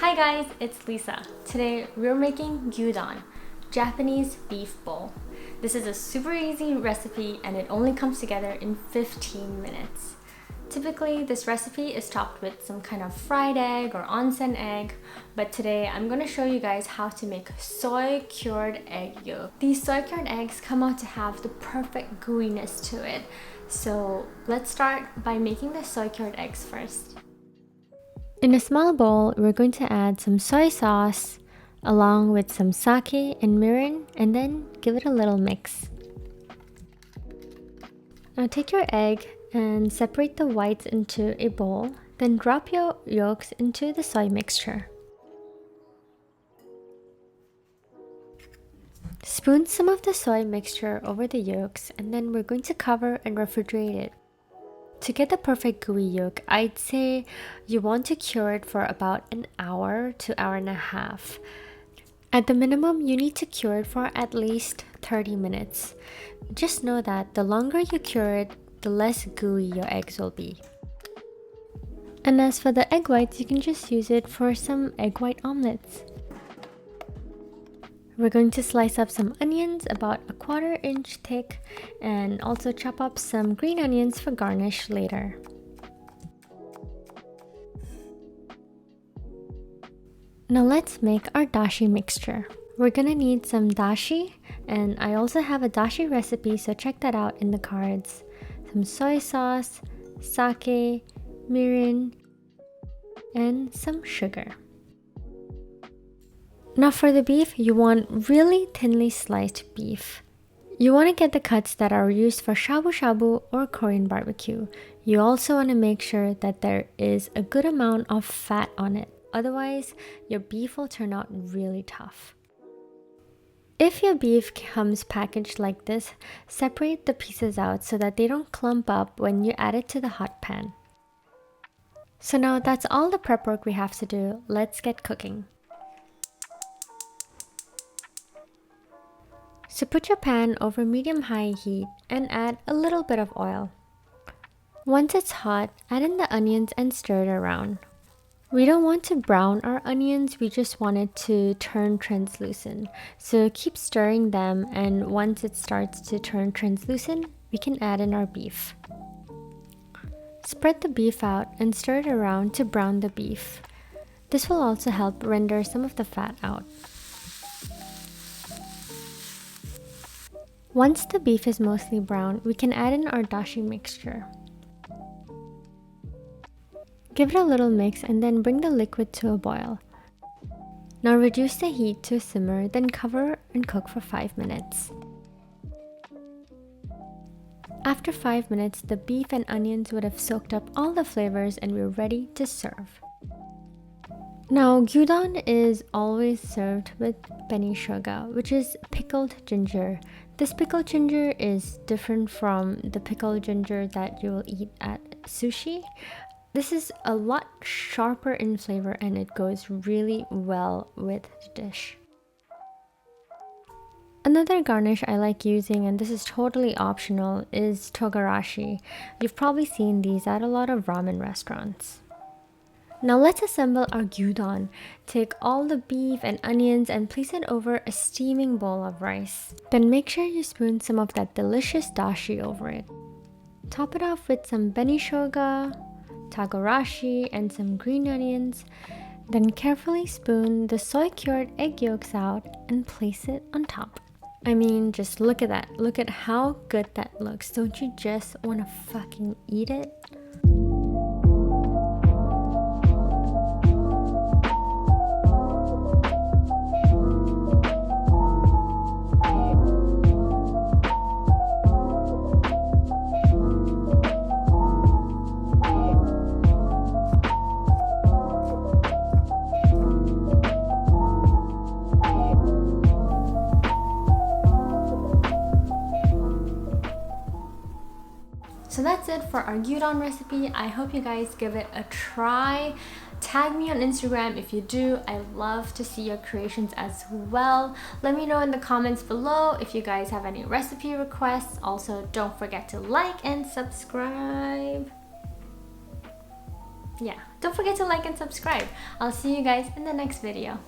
Hi guys, it's Lisa. Today we're making gyudon, Japanese beef bowl. This is a super easy recipe and it only comes together in 15 minutes. Typically, this recipe is topped with some kind of fried egg or onsen egg, but today I'm going to show you guys how to make soy cured egg yolk. These soy cured eggs come out to have the perfect gooiness to it. So let's start by making the soy cured eggs first. In a small bowl, we're going to add some soy sauce along with some sake and mirin, and then give it a little mix. Now take your egg and separate the whites into a bowl, then drop your yolks into the soy mixture. Spoon some of the soy mixture over the yolks, and then we're going to cover and refrigerate it. To get the perfect gooey yolk, I'd say you want to cure it for about an hour to hour and a half. At the minimum, you need to cure it for at least 30 minutes. Just know that the longer you cure it, the less gooey your eggs will be. And as for the egg whites, you can just use it for some egg white omelets. We're going to slice up some onions about a 1/4 inch thick and also chop up some green onions for garnish later. Now let's make our dashi mixture. We're gonna need some dashi, and I also have a dashi recipe, so check that out in the cards. Some soy sauce, sake, mirin, and some sugar. Now for the beef, you want really thinly sliced beef. You want to get the cuts that are used for shabu shabu or Korean barbecue. You also want to make sure that there is a good amount of fat on it. Otherwise, your beef will turn out really tough. If your beef comes packaged like this, separate the pieces out so that they don't clump up when you add it to the hot pan. So now that's all the prep work we have to do. Let's get cooking. So put your pan over medium-high heat and add a little bit of oil. Once it's hot, add in the onions and stir it around. We don't want to brown our onions, we just want it to turn translucent. So keep stirring them, and once it starts to turn translucent, we can add in our beef. Spread the beef out and stir it around to brown the beef. This will also help render some of the fat out. Once the beef is mostly brown, we can add in our dashi mixture. Give it a little mix and then bring the liquid to a boil. Now reduce the heat to a simmer, then cover and cook for 5 minutes. After 5 minutes, the beef and onions would have soaked up all the flavors and we're ready to serve. Now, gyudon is always served with benishoga, which is pickled ginger. This pickled ginger is different from the pickled ginger that you will eat at sushi. This is a lot sharper in flavor and it goes really well with the dish. Another garnish I like using, and this is totally optional, is togarashi. You've probably seen these at a lot of ramen restaurants. Now let's assemble our gyudon. Take all the beef and onions and place it over a steaming bowl of rice. Then make sure you spoon some of that delicious dashi over it. Top it off with some benishoga, togarashi, and some green onions. Then carefully spoon the soy cured egg yolks out and place it on top. I mean, just look at that. Look at how good that looks. Don't you just want to fucking eat it? So that's it for our gyudon recipe. I hope you guys give it a try. Tag me on Instagram if you do. I love to see your creations as well. Let me know in the comments below if you guys have any recipe requests. Also, don't forget to like and subscribe. yeah, don't forget to like and subscribe. I'll see you guys in the next video.